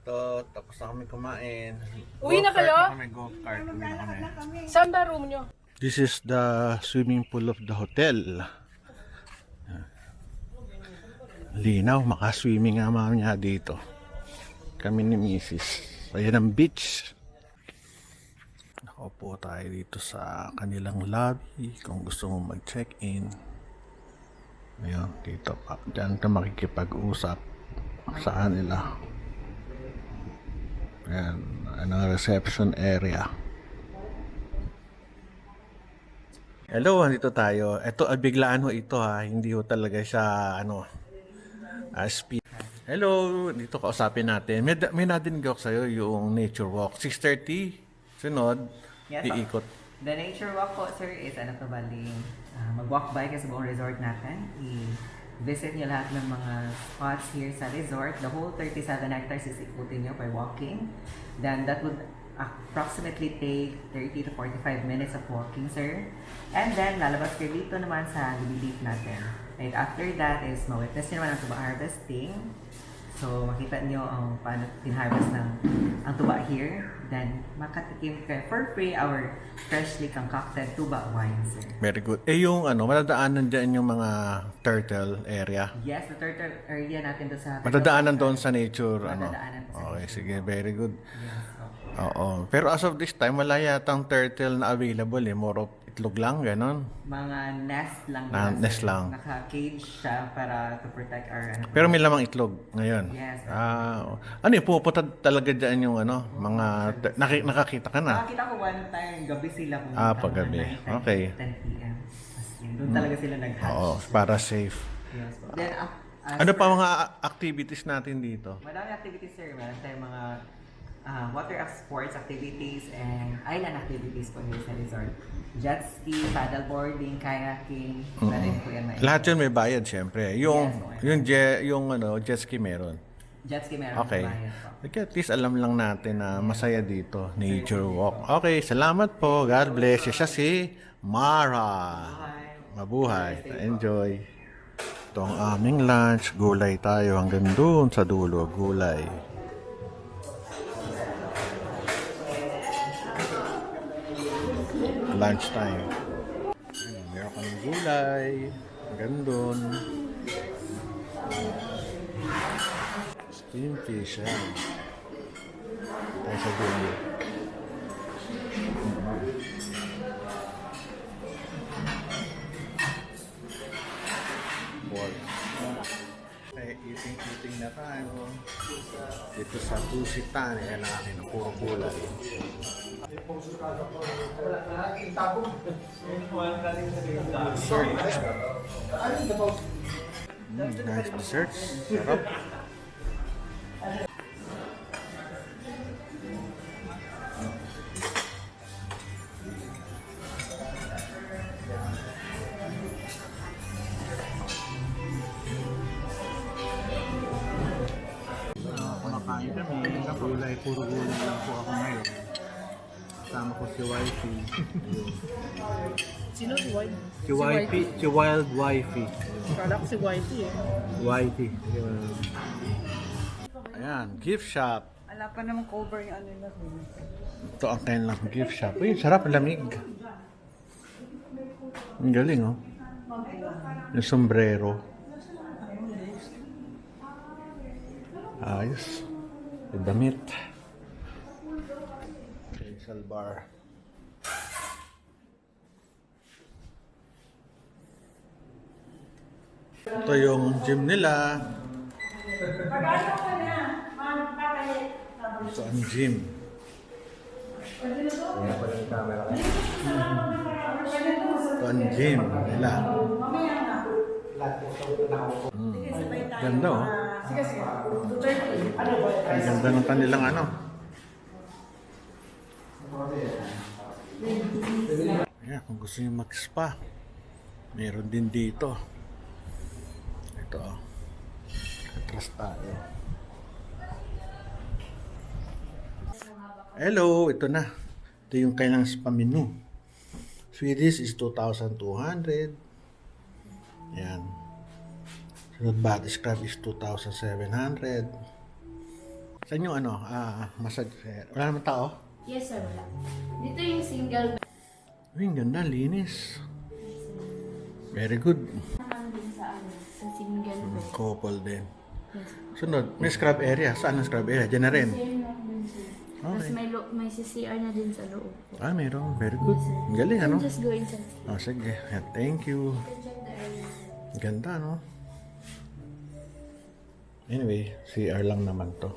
dito. Tapos na kami kumain. Uwi na kayo? Golf cart. Uwi na kami. Saan ba room nyo? This is the swimming pool of the hotel. Linaw, makaswimming nga mamaya dito. Kami ni Mrs. Ayan ang beach. Nakaupo tayo dito sa kanilang lobby kung gusto mo mag-check-in. Ayan, dito pa. Diyan ka makikipag-usap sa kanila. Ayan, ang reception area. Hello, andito tayo. Ito, biglaan ho ito ha. Hindi ho talaga siya, speed. Hello, dito kausapin natin. May nadinig ako sa'yo yung nature walk. 6:30, sunod, Yes, iikot. The nature walk po, sir, is bali, mag-walk by ka sa buong resort natin. I-visit niyo lahat ng mga spots here sa resort. The whole 37 hectares is ikutin niyo by walking. Then that would approximately take 30 to 45 minutes of walking, sir. And then, lalabas kayo dito naman sa Libilip natin. And after that is ma-witness niyo naman ang tuba harvesting. So, makita niyo ang paano tin-harvest ng ang tuba here. Then, makatikim kayo for free our freshly concocted tuba wine, sir. Very good. Yung madadaanan dyan yung mga turtle area. Yes, the turtle area natin doon sa... Madadaanan doon sa nature, Madadaanan sa Okay, sige, very good. Yes, okay. Oo. Pero as of this time, wala yatang turtle na available eh. More of itlog lang, ganon. Mga nest lang. Nest lang. Naka-cage siya para to protect our... Pero may lamang itlog ngayon. Yes. Ano yung pupunta talaga dyan yung mga nakakita ka na? Nakakita ko one time, gabi sila pumunta. Paggabi. Mga 9:30, Okay. 10 p.m. As in, doon talaga sila nag-hatch. Oo, para safe. Yes. Then, Ano pa mga activities natin dito? Madami activities, sir. Meron tayong mga water sports activities and island activities po here sa resort. Jet ski, paddleboarding, kayaking, meron po yan. Lahat yun may bayad syempre. Yung Yes, yung jet ski meron. Jet ski meron Okay. bayad po. Okay, at least alam lang natin na masaya dito. Nature walk. Okay, salamat po. God bless. Siya si Mara. Mabuhay. Enjoy. Ito ang aming lunch. Gulay tayo hanggang doon sa dulo. Gulay. Lunch time. Meron kami gulay. Hanggang doon. Steam fish, yan. Tayo sa dulo. Pork. Okay, eating na tayo. Dito sa Tusitan, yan ang akin, puro gulay. Nice dessert. Sarap. Kumakain kami ng gulay, puro gulay lang po ako ngayon. Kasama ko si Wifey. Sino si White? Si Wifey, si Wild Wifey. Kala ko si Whitey eh. Wifey. Ayan, gift shop. Wala pa namang cover yung ano na. Ito ang kanilang gift shop. Uy, sarap, lamig. Ang galing, oh. Yung sombrero. Ayos. Yung damit. Facial bar. Ito yung gym nila. Ito ang gym. Ito ang gym nila. Ganda, oh. Ang ganda ng kanilang Ayan, kung gusto nyo mag-spa, meron din dito. Ito, oh. Atras tayo. Hello, ito na. Ito yung kailang spa menu. Swedish is 2,200. Ayan. Sunod body scrub is 2,700. Saan yung massage? Wala naman tao? Yes, sir. Wala. Dito yung single bed. Uy, ang ganda, linis. Very good. Naman din sa single bed. Couple din. Yes. Sunod, may scrub area. Saan ang scrub area? Diyan na rin. Same lang din, sir. Tapos Okay. may CCR na din sa loob. Ah, meron. Very good. Ang galing, ano? Just go inside. Oh, sige. Yan, thank you. Check the area, sir. Ang ganda, no? Anyway, CR lang naman to.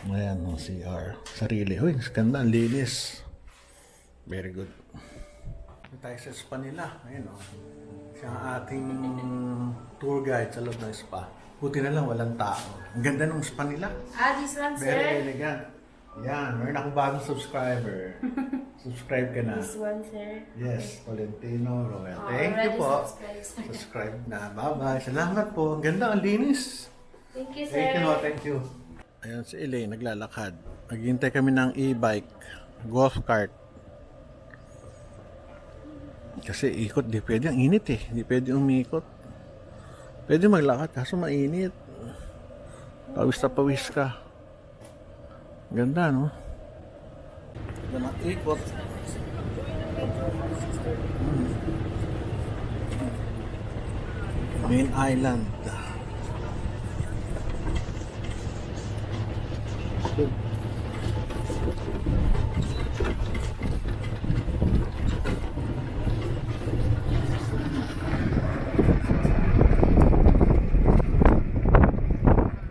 Ayan, no, CR. Sarili. Uy, ang ganda. Ang linis. Very good. Ito tayo sa spa nila. Ayan, oh. Siya ang ating tour guide sa loob ng spa. Buti na lang, walang tao. Ang ganda ng spa nila. This one, sir. Very elegant. Yan, meron akong bagong subscriber. Subscribe ka na. This one, sir. Yes, Tolentino Royal. Thank you already po. subscribed, sir. Subscribe na. Bye-bye. Salamat po. Ang ganda, ang linis. Thank you, sir. Thank you, thank you. Ayan si Elaine, naglalakad. Naghihintay kami ng e-bike, golf cart. Kasi ikot, di pwede. Ang init eh. Di pwede umikot. Pwede maglakad, kaso mainit. Pawis na pawis ka. Ganda, no? Ganda ng ikot. Main Island.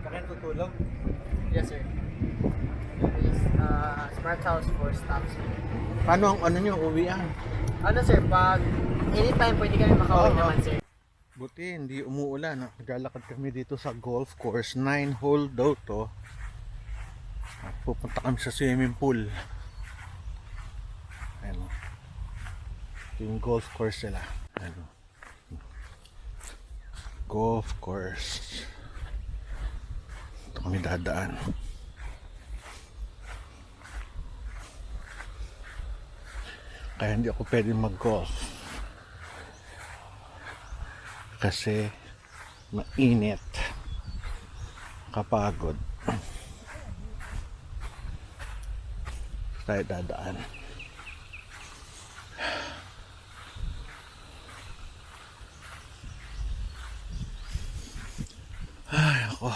Bakit tutulog? Yes, sir. Is smart house for staff, sir. Paano ang nyo, uwian? Ano, sir, pag anytime pwede kami makauwi naman, sir. Buti, hindi umuulan. Naglalakad kami dito sa golf course. 9-hole daw to. At pupunta kami sa swimming pool. Ayan o. Ito yung golf course nila. Ayan o. Golf course. Ito kami dadaan. Kaya hindi ako pwede mag-golf. Kasi mainit. Kapagod. Tayo dadaan. Ay, ako.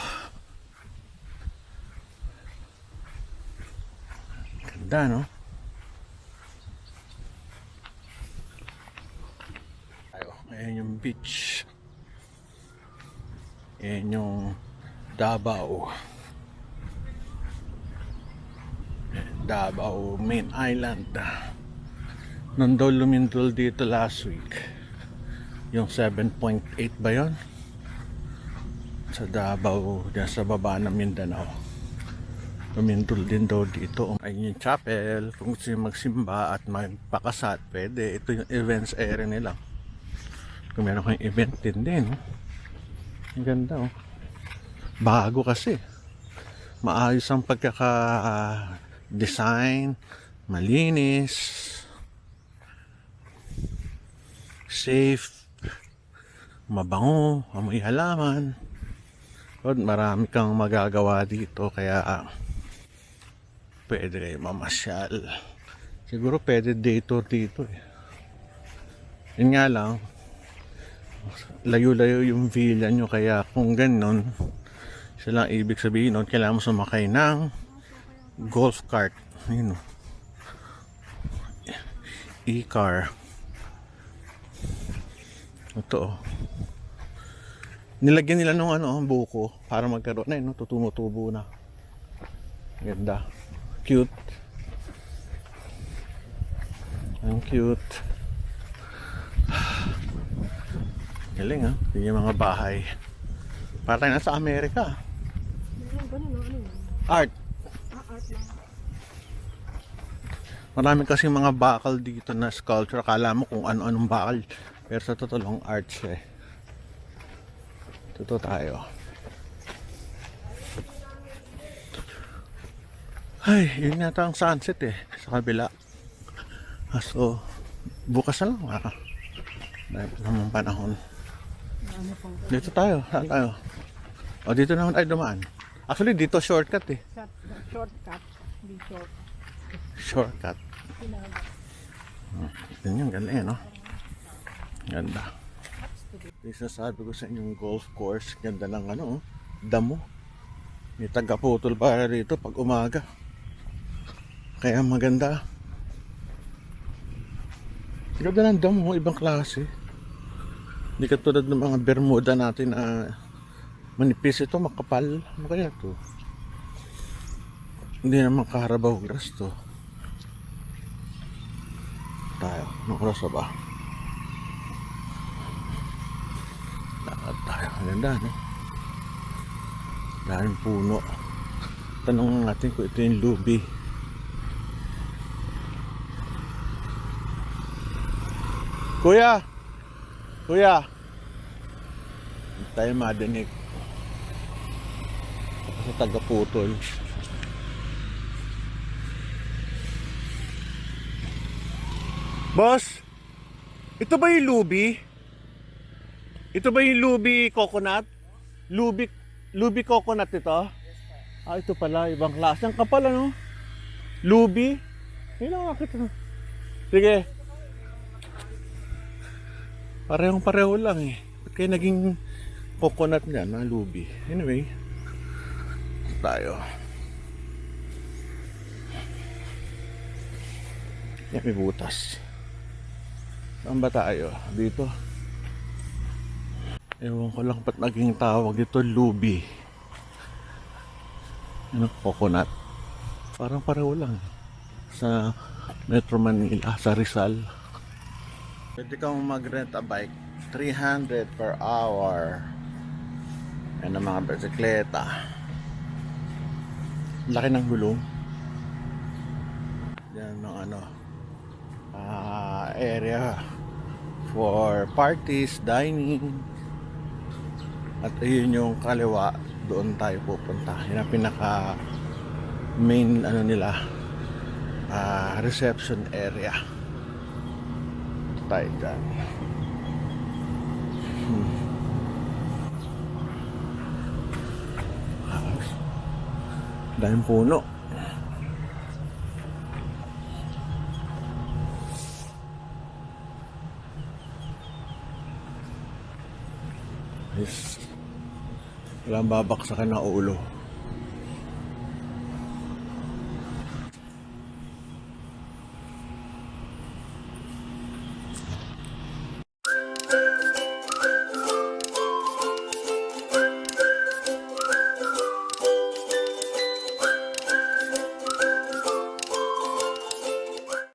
Ganda, no? Ayan yung beach. Ayan yung Davao. Davao Main Island. Nung daw lumindol dito last week, yung 7.8 ba yun? Sa Davao, dyan sa baba ng Mindanao. Lumindol din daw dito. Ayun yung chapel. Kung gusto yung magsimba at magpakasat, pwede. Ito yung events area nila. Kung meron kayong event din. Ang ganda, oh. Bago kasi. Maayos ang pagkaka-design. Malinis. Safe. Mabango. Amoy halaman. At marami kang magagawa dito. Kaya pwede kayo mamasyal. Siguro pwede day tour dito eh. Yun nga lang, layo-layo yung villa nyo, kaya kung ganon, sila ibig sabihin nun, kailangan mo sumakay ng golf cart. Yun o. E-car. Ito o. Nilagyan nila nung buko para magkaroon na yun, tutumutubo na. Ganda. Cute. Ang cute. Galing ha. Yun yung mga bahay. Para tayo nasa Amerika. Art. Art lang. Marami kasi mga bakal dito na sculpture. Akala mo kung ano-anong bakal. Pero sa totoo lang art siya eh. Totoo tayo. Ay, yun yata ang sunset eh. Sa kabila. So, bukas na lang. Dahil naman panahon. Dito tayo. Saan tayo? O, dito naman tayo dumaan. Actually, dito shortcut eh. Shortcut. Hindi short. Shortcut. Tignan nyo, ganda yan, no? Ganda. Isa sabi ko sa inyong golf course, ganda ng ano, oh, damo. May taga-putol para rito pag umaga. Kaya maganda. Ganda ng damo, ibang klase. Hindi katulad ng mga Bermuda natin na manipis ito, makapal. Ano kaya to? Hindi naman Carabao grass to. Tayo, anong oras na ba? Lakad tayo, maganda, no? Daming puno. Tanong natin kung ito yung lubi. Kuya! Kuya! Hindi tayo madinig. Sa taga-putol. Boss! Ito ba yung lubi? Ito ba yung lubi coconut? Lubi coconut ito? Ah, ito pala, ibang klase. Ang kapal, ano? Lubi? Ilang akit, ano? Sige. Parehong-pareho lang eh. Ba't kaya naging coconut niya na lubi? Anyway, tayo. Yan, may butas. Saan ba tayo? Dito. Ewan ko lang ba't naging tawag dito lubi. Ano, coconut. Parang pareho lang. Sa Metro Manila, sa Rizal. Pwede kang mag-rent a bike. 300 per hour. Yan ang mga bisikleta. Laki ng gulong. Yan ang ano, area for parties, dining. At ayun yung kaliwa, doon tayo pupunta. Yan ang pinaka main ano nila, reception area. Ito tayo dyan. Daming puno. Yes. Walang babaksakan na ulo.